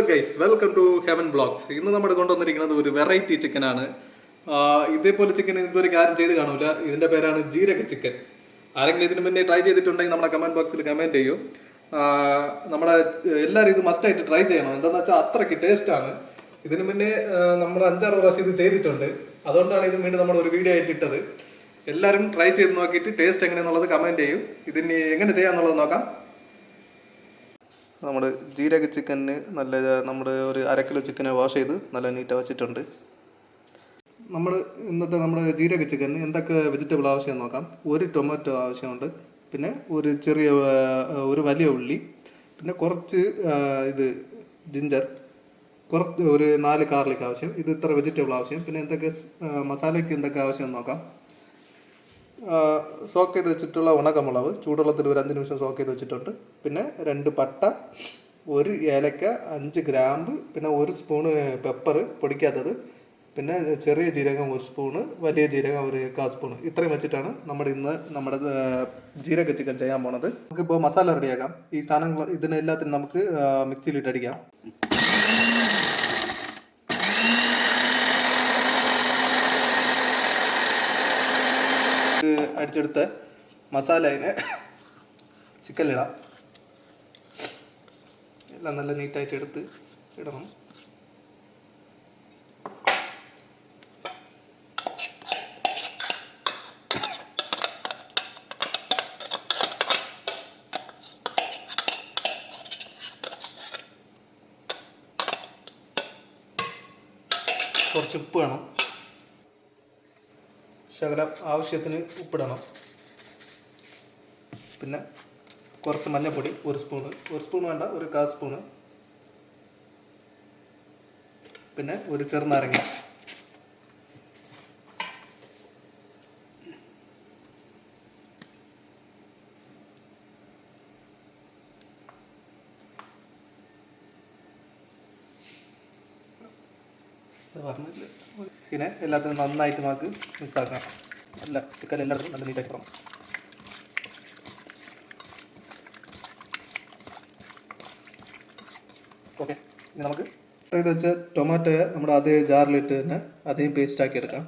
Guys, welcome to Heaven Blogs. ഇന്ന് നമ്മൾ കൊണ്ടുവന്നിരിക്കുന്നത് ഒരു വെറൈറ്റി ചിക്കനാണ്. ഇതേപോലെ ചിക്കൻ ഇതൊരു കാര്യം ചെയ്ത് കാണൂല. ഇതിന്റെ പേരാണ് ജീരക ചിക്കൻ. ആരെങ്കിലും ഇതിന് മുന്നേ ട്രൈ ചെയ്തിട്ടുണ്ടെങ്കിൽ നമ്മുടെ കമന്റ് ബോക്സിൽ കമന്റ് ചെയ്യൂ. നമ്മുടെ എല്ലാവരും ഇത് മസ്റ്റ് ആയിട്ട് ട്രൈ ചെയ്യണം. എന്താണെന്ന് വെച്ചാൽ അത്രയ്ക്ക് ടേസ്റ്റ് ആണ്. ഇതിന് മുന്നേ നമ്മൾ 5-6 പ്രാവശ്യം ഇത് ചെയ്തിട്ടുണ്ട്. അതുകൊണ്ടാണ് ഇത് വീണ്ടും നമ്മൾ ഒരു വീഡിയോ ആയിട്ട് ഇട്ടത്. എല്ലാവരും ട്രൈ ചെയ്ത് നോക്കിയിട്ട് ടേസ്റ്റ് എങ്ങനെയാണെന്നുള്ളത് കമന്റ് ചെയ്യും. ഇതിന് എങ്ങനെ ചെയ്യാന്നുള്ളത് നോക്കാം. നമ്മുടെ ജീരക ചിക്കന് നമ്മുടെ ഒരു 1/2 കിലോ ചിക്കനെ വാഷ് ചെയ്ത് നല്ല നീറ്റായി വെച്ചിട്ടുണ്ട്. ഇന്നത്തെ നമ്മുടെ ജീരക ചിക്കന് എന്തൊക്കെ വെജിറ്റബിൾ ആവശ്യം നോക്കാം. ഒരു ടൊമാറ്റോ ആവശ്യമുണ്ട്, പിന്നെ ഒരു വലിയ ഉള്ളി, പിന്നെ കുറച്ച് ജിഞ്ചർ, ഒരു 4 ഗാർലിക് ആവശ്യം. ഇത് ഇത്ര വെജിറ്റബിൾ ആവശ്യം. പിന്നെ മസാലയ്ക്ക് എന്തൊക്കെ ആവശ്യം നോക്കാം. സോക്ക് ചെയ്ത് വെച്ചിട്ടുള്ള ഉണക്കമുളക് ചൂടുവെള്ളത്തിൽ ഒരു 5 നിമിഷം സോക്ക് ചെയ്ത് വെച്ചിട്ടുണ്ട്. പിന്നെ 2 പട്ട, 1 ഏലക്ക, 5 ഗ്രാമ്പ്, പിന്നെ 1 സ്പൂണ് പെപ്പർ പൊടിക്കാത്തത്, പിന്നെ ചെറിയ ജീരകം 1 സ്പൂണ്, വലിയ ജീരകം 1/4 സ്പൂണ്. ഇത്രയും വെച്ചിട്ടാണ് നമ്മുടെ ജീരക ചിക്കൻ ചെയ്യാൻ പോണത്. നമുക്കിപ്പോൾ മസാല റെഡിയാക്കാം. ഈ സാധനങ്ങൾ ഇതിനെല്ലാത്തിനും നമുക്ക് മിക്സിയിലിട്ട് അടിക്കാം. അടിച്ചെടുത്ത മസാല അതിന് ചിക്കനിലിടാം. എല്ലാം നല്ല നീറ്റായിട്ട് എടുത്ത് ഇടണം. കുറച്ച് ഉപ്പ് വേണം. ശകലം ആവശ്യത്തിന് ഉപ്പിടണം. പിന്നെ കുറച്ച് മഞ്ഞൾപ്പൊടി 1 സ്പൂണ്, 1 സ്പൂൺ വേണ്ട, 1/4 സ്പൂണ്. പിന്നെ ഒരു ചെറുനാരങ്ങ. പറഞ്ഞില്ല. പിന്നെ എല്ലാത്തിനും നന്നായിട്ട് നമുക്ക് മിക്സാക്കാം. നല്ല ചിക്കൻ എല്ലായിടത്തും നല്ല നീറ്റായിട്ട് പോകണം. ഓക്കെ, ഇനി നമുക്ക് ഇത് വെച്ച് ടൊമാറ്റോ നമ്മുടെ അതേ ജാറിലിട്ട് തന്നെ അதையும் പേസ്റ്റ് ആക്കി എടുക്കാം.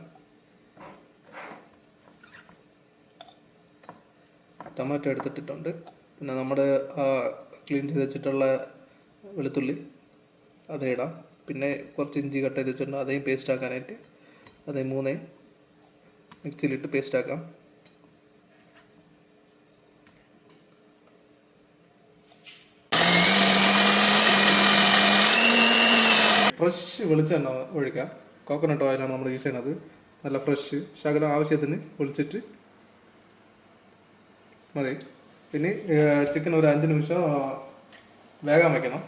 ടൊമാറ്റോ എടുത്തിട്ടുണ്ട്. പിന്നെ നമ്മുടെ ക്ലീൻ ചെയ്ത് വെച്ചിട്ടുള്ള വെളുത്തുള്ളി അത് ഇടാം. പിന്നെ കുറച്ച് ഇഞ്ചി കട്ട് ചെയ്ത് വെച്ചിട്ടുണ്ട്, അதையும் പേസ്റ്റ് ആക്കാനായിട്ട് അതേ 3 മിക്സിയിലിട്ട് പേസ്റ്റ് ആക്കാം. ഫ്രഷ് വെളിച്ചെണ്ണ ഒഴിക്കാം. കോക്കനട്ട് ഓയിലാണ് നമ്മൾ യൂസ് ചെയ്യുന്നത്. നല്ല ഫ്രഷ്, ശകലം ആവശ്യത്തിന് ഒഴിച്ചിട്ട് മതി. പിന്നെ ചിക്കൻ ഒരു 5 നിമിഷം വേഗം വയ്ക്കണം.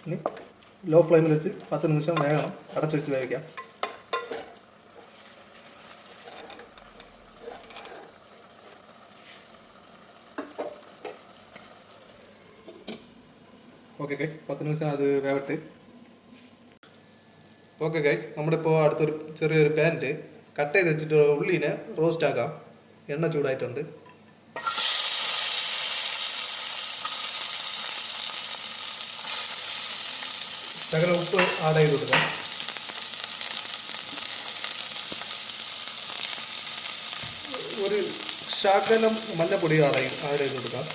ഇനി ലോ ഫ്ലെയിമിൽ വെച്ച് 10 നിമിഷം വേഗം അടച്ചു വെച്ച് വേവിക്കാം. ഓക്കെ ഗൈസ്, 10 നിമിഷം അത് വേവട്ടെ. ഓക്കെ ഗൈസ്, നമ്മളിപ്പോൾ അടുത്തൊരു ചെറിയൊരു പാനിൽ കട്ട് ചെയ്ത് വെച്ചിട്ട് ഉള്ളിനെ റോസ്റ്റ് ആക്കാം. എണ്ണ ചൂടായിട്ടുണ്ട്. ശകലം ഉപ്പ് ആഡ് ചെയ്ത് കൊടുക്കാം. ഒരു ശകലം മഞ്ഞപ്പൊടി ആഡ് ചെയ്ത് കൊടുക്കാം.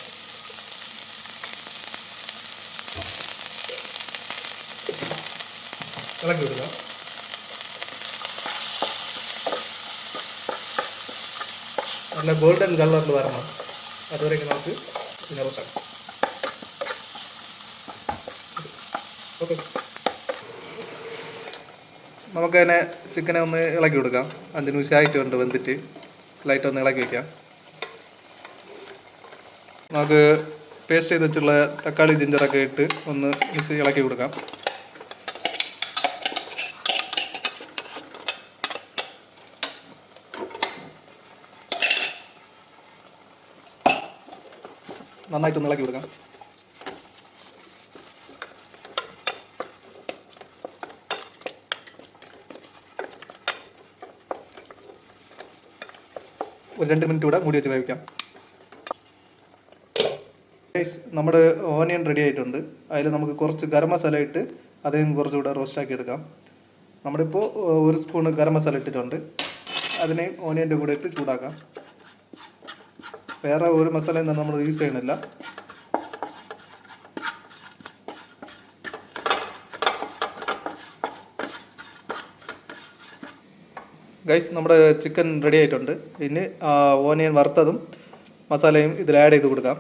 ഇളക്കി വിടുക. നല്ല ഗോൾഡൻ കളറിൽ വരണം. അതുവരെയൊക്കെ നമുക്ക് പിന്നെ റോസ്റ്റാക്കാം. ഓക്കെ, നമുക്കതിനെ ചിക്കനെ ഒന്ന് ഇളക്കി കൊടുക്കാം. 5 നിമിഷം ആയിട്ടുണ്ട് വെന്തിട്ട്. ലൈറ്റ് ഒന്ന് ഇളക്കി വയ്ക്കാം. നമുക്ക് പേസ്റ്റ് ചെയ്ത് വെച്ചുള്ള തക്കാളി ജിഞ്ചറൊക്കെ ഇട്ട് ഒന്ന് ഇളക്കി കൊടുക്കാം. നന്നായിട്ടൊന്ന് ഇളക്കി കൊടുക്കാം. ഒരു 2 മിനിറ്റ് കൂടെ മൂടി വെച്ച് വേവിക്കാം. നമ്മുടെ ഓനിയൻ റെഡി ആയിട്ടുണ്ട്. അതിൽ നമുക്ക് കുറച്ച് ഗരം മസാല ഇട്ട് അതിനും കുറച്ചുകൂടെ റോസ്റ്റാക്കി എടുക്കാം. നമ്മളിപ്പോൾ 1 സ്പൂൺ ഗരം മസാല ഇട്ടിട്ടുണ്ട്. അതിനെയും ഓനിയൻ്റെ കൂടെ ഇട്ട് ചൂടാക്കാം. വേറെ ഒരു മസാലയും തന്നെ നമ്മൾ യൂസ് ചെയ്യണില്ല. ഗൈസ്, നമ്മുടെ ചിക്കൻ റെഡി ആയിട്ടുണ്ട്. ഇനി ഓനിയൻ വറുത്തതും മസാലയും ഇതിൽ ആഡ് ചെയ്ത് കൊടുക്കാം.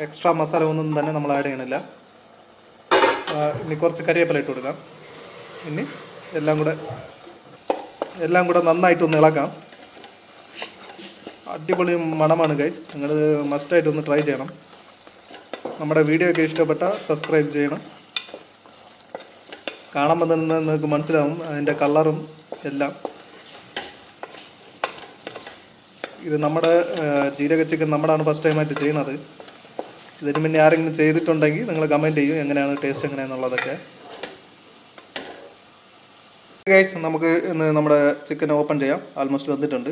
എക്സ്ട്രാ മസാല ഒന്നും തന്നെ നമ്മൾ ആഡ് ചെയ്യണില്ല. ഇനി കുറച്ച് കരിവേപ്പില ഇട്ട് കൊടുക്കാം. ഇനി എല്ലാം കൂടെ നന്നായിട്ടൊന്ന് ഇളക്കാം. അടിപൊളി മണമാണ് ഗൈസ്. നിങ്ങൾ മസ്റ്റായിട്ടൊന്ന് ട്രൈ ചെയ്യണം. നമ്മുടെ വീഡിയോ ഒക്കെ ഇഷ്ടപ്പെട്ടാൽ സബ്സ്ക്രൈബ് ചെയ്യണം. കാണുമ്പോൾ തന്നെ നിങ്ങൾക്ക് മനസ്സിലാവും അതിൻ്റെ കളറും എല്ലാം. ഇത് നമ്മുടെ ജീരക ചിക്കൻ നമ്മുടെയാണ് ഫസ്റ്റ് ടൈമായിട്ട് ചെയ്യുന്നത്. ഇതിന് മുന്നേ ആരെങ്കിലും ചെയ്തിട്ടുണ്ടെങ്കിൽ നിങ്ങൾ കമൻറ്റ് ചെയ്യും എങ്ങനെയാണ് ടേസ്റ്റ് എങ്ങനെയാണെന്നുള്ളതൊക്കെ. ഗൈസ്, നമുക്ക് ഇന്ന് നമ്മുടെ ചിക്കൻ ഓപ്പൺ ചെയ്യാം. ആൾമോസ്റ്റ് വന്നിട്ടുണ്ട്.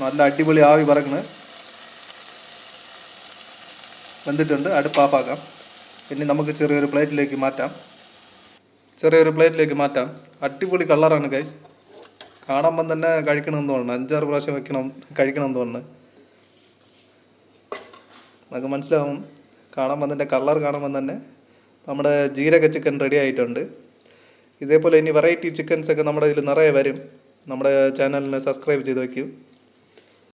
നല്ല അടിപൊളി ആവി പറക്കുന്നത് വെന്തിട്ടുണ്ട്. അടുപ്പ് ഓഫാക്കാം. ഇനി നമുക്ക് ചെറിയൊരു പ്ലേറ്റിലേക്ക് മാറ്റാം. അടിപൊളി കളറാണ് ഗൈസ്. കാണുമ്പം തന്നെ കഴിക്കണമെന്ന് തോന്നുന്നു. 5-6 പ്രാവശ്യം കഴിക്കണമെന്ന് തോന്നുന്നു. നമുക്ക് മനസ്സിലാവും. കാണുമ്പം തന്നെ കളർ കാണുമ്പം തന്നെ നമ്മുടെ ജീരക ചിക്കൻ റെഡി ആയിട്ടുണ്ട്. ഇതേപോലെ ഇനി വെറൈറ്റി ചിക്കൻസൊക്കെ നമ്മുടെ ഇതിൽ നിറയെ വരും. നമ്മുടെ ചാനലിനെ സബ്സ്ക്രൈബ് ചെയ്ത് വയ്ക്കൂ.